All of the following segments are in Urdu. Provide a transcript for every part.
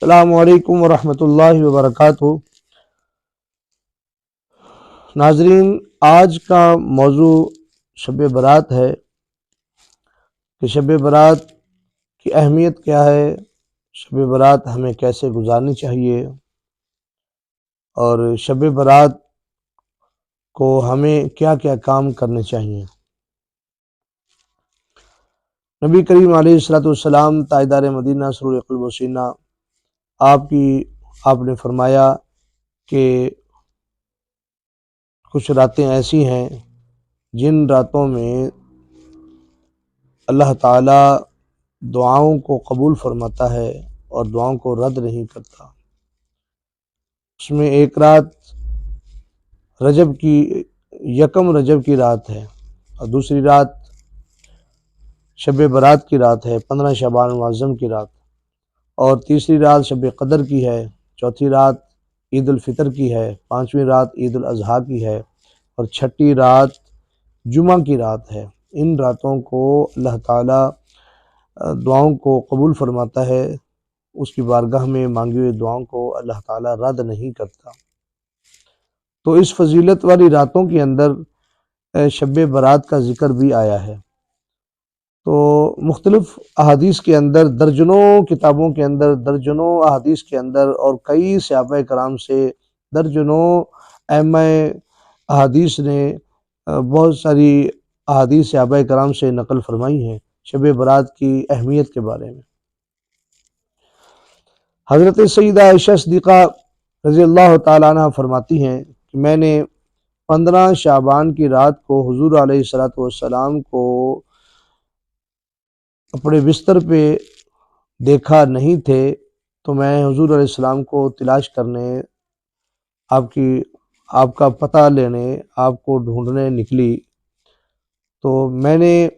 السلام علیکم ورحمۃ اللہ وبرکاتہ۔ ناظرین، آج کا موضوع شب برات ہے کہ شب برات کی اہمیت کیا ہے، شب برات ہمیں کیسے گزارنی چاہیے، اور شب برات کو ہمیں کیا کیا کام کرنے چاہیے۔ نبی کریم علیہ السلام تاجدار مدینہ سرور قلب و سینہ آپ نے فرمایا کہ کچھ راتیں ایسی ہیں جن راتوں میں اللہ تعالیٰ دعاؤں کو قبول فرماتا ہے اور دعاؤں کو رد نہیں کرتا۔ اس میں ایک رات یکم رجب کی رات ہے، اور دوسری رات شب برات کی رات ہے، 15 شعبان المعظم کی رات، اور تیسری رات شب قدر کی ہے، چوتھی رات عید الفطر کی ہے، پانچویں رات عید الاضحیٰ کی ہے، اور چھٹی رات جمعہ کی رات ہے۔ ان راتوں کو اللہ تعالیٰ دعاؤں کو قبول فرماتا ہے، اس کی بارگاہ میں مانگی ہوئی دعاؤں کو اللہ تعالیٰ رد نہیں کرتا۔ تو اس فضیلت والی راتوں کے اندر شب برات کا ذکر بھی آیا ہے۔ تو مختلف احادیث کے اندر، درجنوں کتابوں کے اندر، درجنوں احادیث کے اندر، اور کئی صحابہ کرام سے درجنوں ائمہ احادیث نے بہت ساری احادیث صحابہ کرام سے نقل فرمائی ہیں شب برات کی اہمیت کے بارے میں۔ حضرت سیدہ عائشہ صدیقہ رضی اللہ تعالیٰ عنہ فرماتی ہیں کہ میں نے 15 شعبان کی رات کو حضور علیہ السلام کو اپنے بستر پہ دیکھا نہیں تھے، تو میں حضور علیہ السلام کو تلاش کرنے، آپ کا پتہ لینے، آپ کو ڈھونڈنے نکلی۔ تو میں نے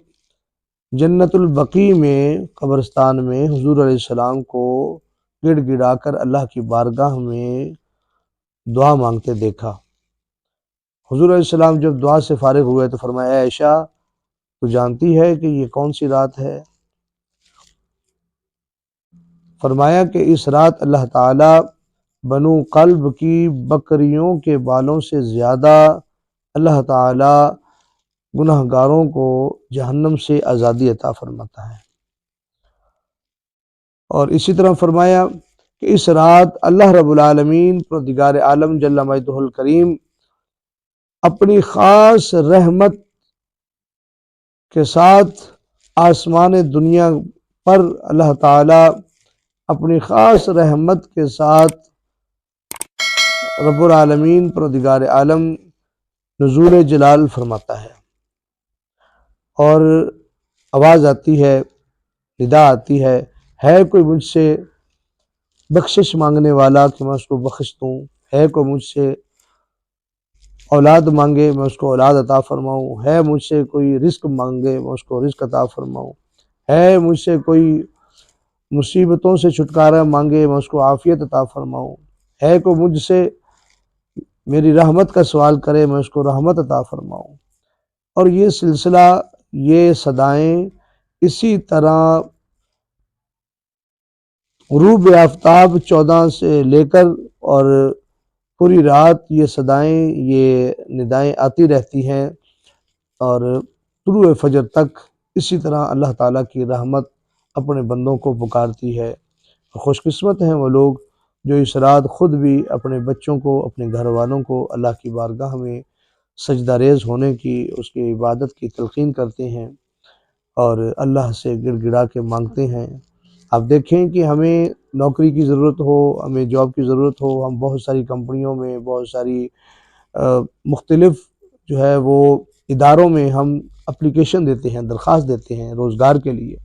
جنت البقیع میں قبرستان میں حضور علیہ السلام کو گڑ گڑا کر اللہ کی بارگاہ میں دعا مانگتے دیکھا۔ حضور علیہ السلام جب دعا سے فارغ ہوئے تو فرمایا، اے عائشہ، تو جانتی ہے کہ یہ کون سی رات ہے؟ فرمایا کہ اس رات اللہ تعالیٰ بنو قلب کی بکریوں کے بالوں سے زیادہ اللہ تعالیٰ گناہگاروں کو جہنم سے آزادی عطا فرماتا ہے۔ اور اسی طرح فرمایا کہ اس رات اللہ رب العالمین پروردگار عالم جل مجدہ الکریم اپنی خاص رحمت کے ساتھ آسمان دنیا پر اللہ تعالیٰ اپنی خاص رحمت کے ساتھ رب العالمین پروردگار عالم نزول جلال فرماتا ہے، اور آواز آتی ہے، ندا آتی ہے کوئی مجھ سے بخشش مانگنے والا کہ میں اس کو بخش دوں، ہے کوئی مجھ سے اولاد مانگے میں اس کو اولاد عطا فرماؤں، ہے مجھ سے کوئی رزق مانگے میں اس کو رزق عطا فرماؤں، ہے مجھ سے کوئی مصیبتوں سے چھٹکارا مانگے میں اس کو عافیت عطا فرماؤں، ہے کوئی مجھ سے میری رحمت کا سوال کرے میں اس کو رحمت عطا فرماؤں۔ اور یہ سلسلہ، یہ صدائیں اسی طرح غروب آفتاب 14 سے لے کر اور پوری رات یہ صدائیں، یہ ندائیں آتی رہتی ہیں، اور طلوع فجر تک اسی طرح اللہ تعالیٰ کی رحمت اپنے بندوں کو پکارتی ہے۔ خوش قسمت ہیں وہ لوگ جو اس رات خود بھی اپنے بچوں کو، اپنے گھر والوں کو اللہ کی بارگاہ میں سجدہ ریز ہونے کی، اس کی عبادت کی تلقین کرتے ہیں اور اللہ سے گڑ گڑا کے مانگتے ہیں۔ آپ دیکھیں کہ ہمیں نوکری کی ضرورت ہو، ہمیں جاب کی ضرورت ہو، ہم بہت ساری کمپنیوں میں، بہت ساری مختلف جو ہے وہ اداروں میں ہم اپلیکیشن دیتے ہیں، درخواست دیتے ہیں روزگار کے لیے،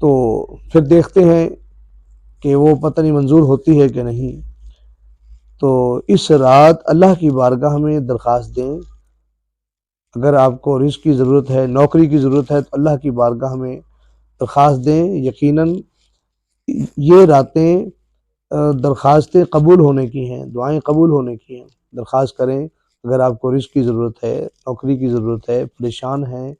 تو پھر دیکھتے ہیں کہ وہ پتہ نہیں منظور ہوتی ہے کہ نہیں۔ تو اس رات اللہ کی بارگاہ میں درخواست دیں۔ اگر آپ کو رزق کی ضرورت ہے، نوکری کی ضرورت ہے، تو اللہ کی بارگاہ میں درخواست دیں۔ یقیناً یہ راتیں درخواستیں قبول ہونے کی ہیں، دعائیں قبول ہونے کی ہیں۔ درخواست کریں۔ اگر آپ کو رزق کی ضرورت ہے، نوکری کی ضرورت ہے، پریشان ہیں،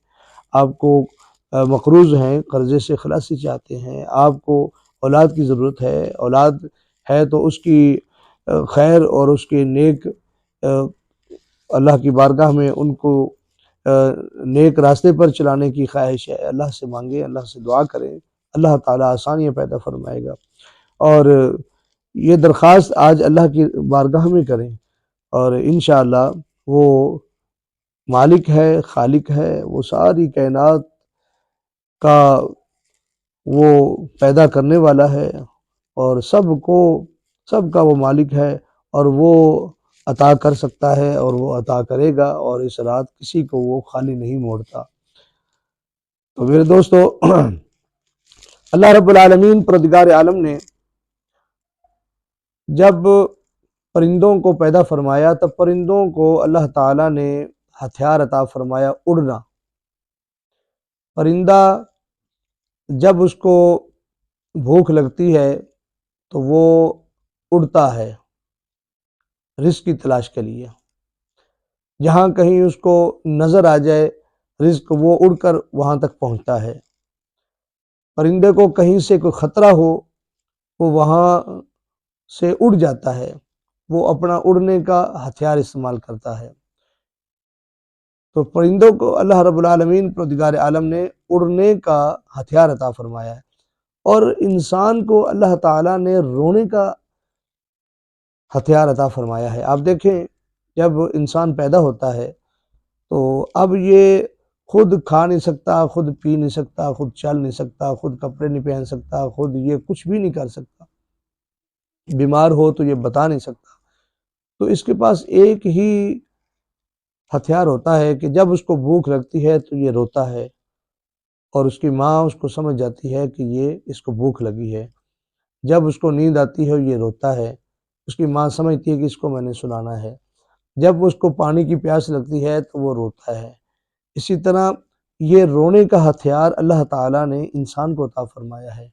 آپ کو مقروض ہیں، قرضے سے خلاصی چاہتے ہیں، آپ کو اولاد کی ضرورت ہے، اولاد ہے تو اس کی خیر اور اس کے نیک اللہ کی بارگاہ میں ان کو نیک راستے پر چلانے کی خواہش ہے، اللہ سے مانگیں، اللہ سے دعا کریں، اللہ تعالیٰ آسانیاں پیدا فرمائے گا۔ اور یہ درخواست آج اللہ کی بارگاہ میں کریں، اور انشاءاللہ وہ مالک ہے، خالق ہے، وہ ساری کائنات کا وہ پیدا کرنے والا ہے، اور سب کا وہ مالک ہے، اور وہ عطا کر سکتا ہے، اور وہ عطا کرے گا، اور اس رات کسی کو وہ خالی نہیں موڑتا۔ تو میرے دوستو، اللہ رب العالمین پروردگار عالم نے جب پرندوں کو پیدا فرمایا تب پرندوں کو اللہ تعالیٰ نے ہتھیار عطا فرمایا، اڑنا۔ پرندہ جب اس کو بھوک لگتی ہے تو وہ اڑتا ہے رزق کی تلاش کے لیے، جہاں کہیں اس کو نظر آ جائے رزق، وہ اڑ کر وہاں تک پہنچتا ہے۔ پرندے کو کہیں سے کوئی خطرہ ہو وہ وہاں سے اڑ جاتا ہے، وہ اپنا اڑنے کا ہتھیار استعمال کرتا ہے۔ تو پرندوں کو اللہ رب العالمین پروردگار عالم نے اڑنے کا ہتھیار عطا فرمایا ہے، اور انسان کو اللہ تعالیٰ نے رونے کا ہتھیار عطا فرمایا ہے۔ آپ دیکھیں، جب انسان پیدا ہوتا ہے تو اب یہ خود کھا نہیں سکتا، خود پی نہیں سکتا، خود چل نہیں سکتا، خود کپڑے نہیں پہن سکتا، خود یہ کچھ بھی نہیں کر سکتا، بیمار ہو تو یہ بتا نہیں سکتا۔ تو اس کے پاس ایک ہی ہتھیار ہوتا ہے کہ جب اس کو بھوک لگتی ہے تو یہ روتا ہے، اور اس کی ماں اس کو سمجھ جاتی ہے کہ یہ اس کو بھوک لگی ہے۔ جب اس کو نیند آتی ہے یہ روتا ہے، اس کی ماں سمجھتی ہے کہ اس کو میں نے سلانا ہے۔ جب اس کو پانی کی پیاس لگتی ہے تو وہ روتا ہے۔ اسی طرح یہ رونے کا ہتھیار اللہ تعالیٰ نے انسان کو عطا فرمایا ہے۔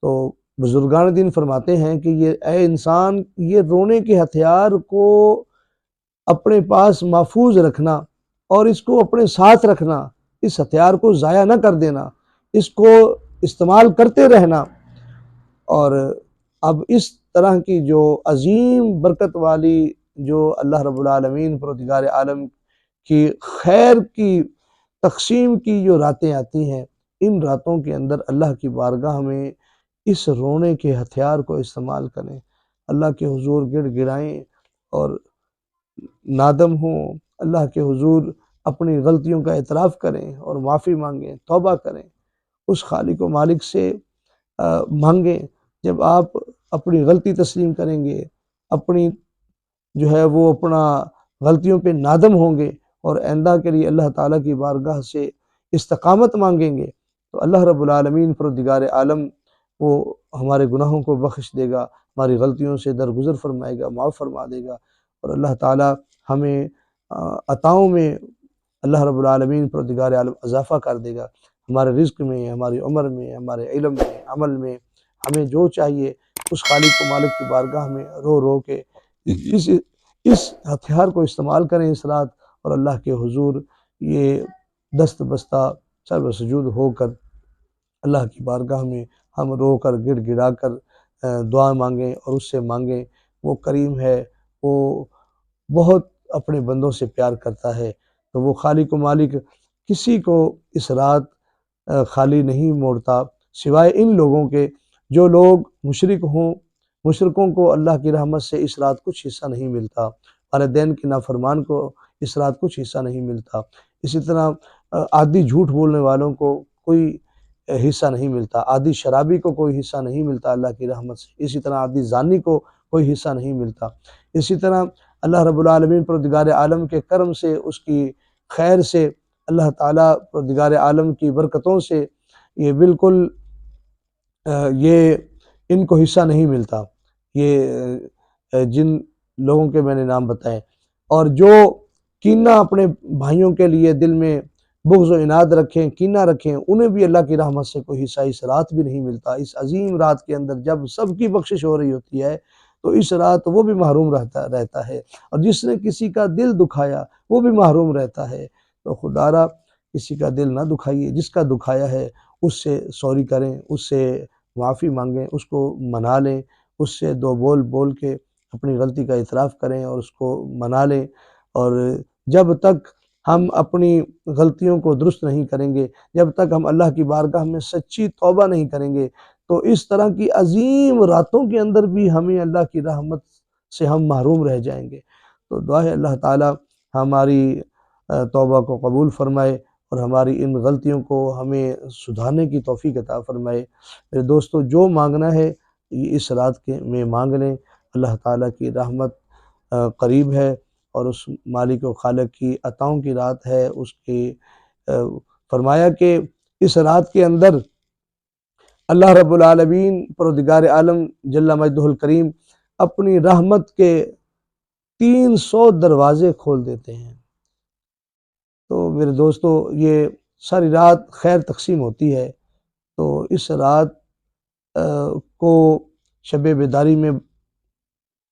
تو بزرگان دین فرماتے ہیں کہ اے انسان، یہ رونے کے ہتھیار کو اپنے پاس محفوظ رکھنا، اور اس کو اپنے ساتھ رکھنا، اس ہتھیار کو ضائع نہ کر دینا، اس کو استعمال کرتے رہنا۔ اور اب اس طرح کی جو عظیم برکت والی جو اللہ رب العالمین پروردگار عالم کی خیر کی تقسیم کی جو راتیں آتی ہیں، ان راتوں کے اندر اللہ کی بارگاہ میں اس رونے کے ہتھیار کو استعمال کریں، اللہ کے حضور گڑ گڑائیں اور نادم ہوں، اللہ کے حضور اپنی غلطیوں کا اعتراف کریں اور معافی مانگیں، توبہ کریں، اس خالق و مالک سے مانگیں۔ جب آپ اپنی غلطی تسلیم کریں گے، اپنی جو ہے وہ اپنا غلطیوں پہ نادم ہوں گے، اور آئندہ کے لیے اللہ تعالیٰ کی بارگاہ سے استقامت مانگیں گے، تو اللہ رب العالمین پروردگار عالم وہ ہمارے گناہوں کو بخش دے گا، ہماری غلطیوں سے درگزر فرمائے گا، معاف فرما دے گا، اور اللہ تعالیٰ ہمیں عطاؤں میں اللہ رب العالمین پروردگار عالم اضافہ کر دے گا، ہمارے رزق میں، ہماری عمر میں، ہمارے علم میں، عمل میں، ہمیں جو چاہیے اس خالق و مالک کی بارگاہ میں رو رو کے اس ہتھیار کو استعمال کریں اس رات، اور اللہ کے حضور یہ دست بستہ سر سجود ہو کر اللہ کی بارگاہ میں ہم رو کر گڑ گڑا کر دعا مانگیں، اور اس سے مانگیں۔ وہ کریم ہے، وہ بہت اپنے بندوں سے پیار کرتا ہے، تو وہ خالق و مالک کسی کو اس رات خالی نہیں موڑتا، سوائے ان لوگوں کے جو لوگ مشرک ہوں۔ مشرکوں کو اللہ کی رحمت سے اس رات کچھ حصہ نہیں ملتا، والدین کے نافرمان کو اس رات کچھ حصہ نہیں ملتا، اسی طرح عادی جھوٹ بولنے والوں کو کوئی حصہ نہیں ملتا، عادی شرابی کو کوئی حصہ نہیں ملتا اللہ کی رحمت سے، اسی طرح عادی زانی کو کوئی حصہ نہیں ملتا۔ اسی طرح اللہ رب العالمین پروردگار عالم کے کرم سے، اس کی خیر سے، اللہ تعالیٰ پروردگار عالم کی برکتوں سے یہ بالکل یہ ان کو حصہ نہیں ملتا، یہ جن لوگوں کے میں نے نام بتائے۔ اور جو کینہ اپنے بھائیوں کے لیے دل میں بغض و عناد رکھیں، کینہ رکھیں، انہیں بھی اللہ کی رحمت سے کوئی حصہ اس رات بھی نہیں ملتا۔ اس عظیم رات کے اندر جب سب کی بخشش ہو رہی ہوتی ہے تو اس رات وہ بھی محروم رہتا ہے، اور جس نے کسی کا دل دکھایا وہ بھی محروم رہتا ہے۔ تو خدا را کسی کا دل نہ دکھائیے، جس کا دکھایا ہے اس سے سوری کریں، اس سے معافی مانگیں، اس کو منا لیں، اس سے دو بول بول کے اپنی غلطی کا اعتراف کریں اور اس کو منا لیں۔ اور جب تک ہم اپنی غلطیوں کو درست نہیں کریں گے، جب تک ہم اللہ کی بارگاہ میں سچی توبہ نہیں کریں گے، تو اس طرح کی عظیم راتوں کے اندر بھی ہمیں اللہ کی رحمت سے ہم محروم رہ جائیں گے۔ تو دعا ہے اللہ تعالی ہماری توبہ کو قبول فرمائے اور ہماری ان غلطیوں کو ہمیں سدھارنے کی توفیق عطا فرمائے۔ میرے دوستو، جو مانگنا ہے یہ اس رات کے میں مانگ لیں، اللہ تعالیٰ کی رحمت قریب ہے، اور اس مالک و خالق کی عطاؤں کی رات ہے۔ اس کی فرمایا کہ اس رات کے اندر اللہ رب العالمین پروردگار عالم جل مجدہ الکریم اپنی رحمت کے 300 دروازے کھول دیتے ہیں۔ تو میرے دوستو، یہ ساری رات خیر تقسیم ہوتی ہے، تو اس رات کو شب بیداری میں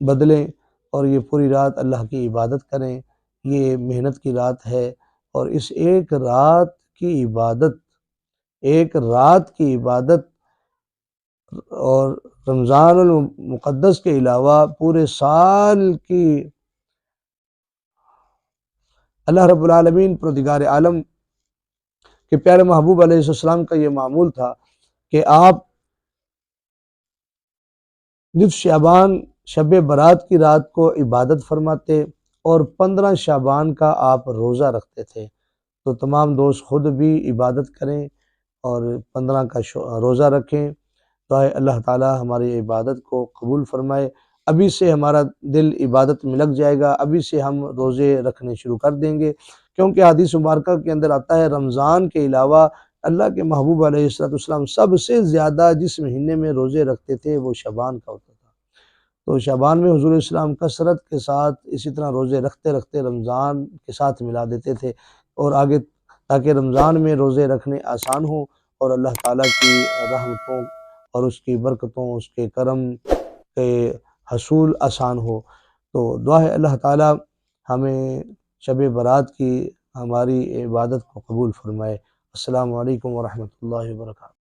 بدلیں اور یہ پوری رات اللہ کی عبادت کریں۔ یہ محنت کی رات ہے، اور اس ایک رات کی عبادت اور رمضان المقدس کے علاوہ پورے سال کی اللہ رب العالمین پروردگار عالم کہ پیارے محبوب علیہ السلام کا یہ معمول تھا کہ آپ نصف شعبان شب برات کی رات کو عبادت فرماتے، اور 15 شعبان کا آپ روزہ رکھتے تھے۔ تو تمام دوست خود بھی عبادت کریں اور 15 کا روزہ رکھیں۔ تو اللہ تعالی ہماری عبادت کو قبول فرمائے۔ ابھی سے ہمارا دل عبادت میں لگ جائے گا، ابھی سے ہم روزے رکھنے شروع کر دیں گے، کیونکہ حدیث مبارکہ کے اندر آتا ہے رمضان کے علاوہ اللہ کے محبوب علیہ السلام سب سے زیادہ جس مہینے میں روزے رکھتے تھے وہ شعبان کا ہوتا تھا۔ تو شعبان میں حضور اسلام کثرت کے ساتھ اسی طرح روزے رکھتے رکھتے رمضان کے ساتھ ملا دیتے تھے، اور آگے تاکہ رمضان میں روزے رکھنے آسان ہوں اور اللہ تعالیٰ کی رحمتوں اور اس کی برکتوں، اس کے کرم کے حصول آسان ہو۔ تو دعا ہے اللہ تعالیٰ ہمیں شب برات کی ہماری عبادت کو قبول فرمائے۔ السلام علیکم ورحمۃ اللہ وبرکاتہ۔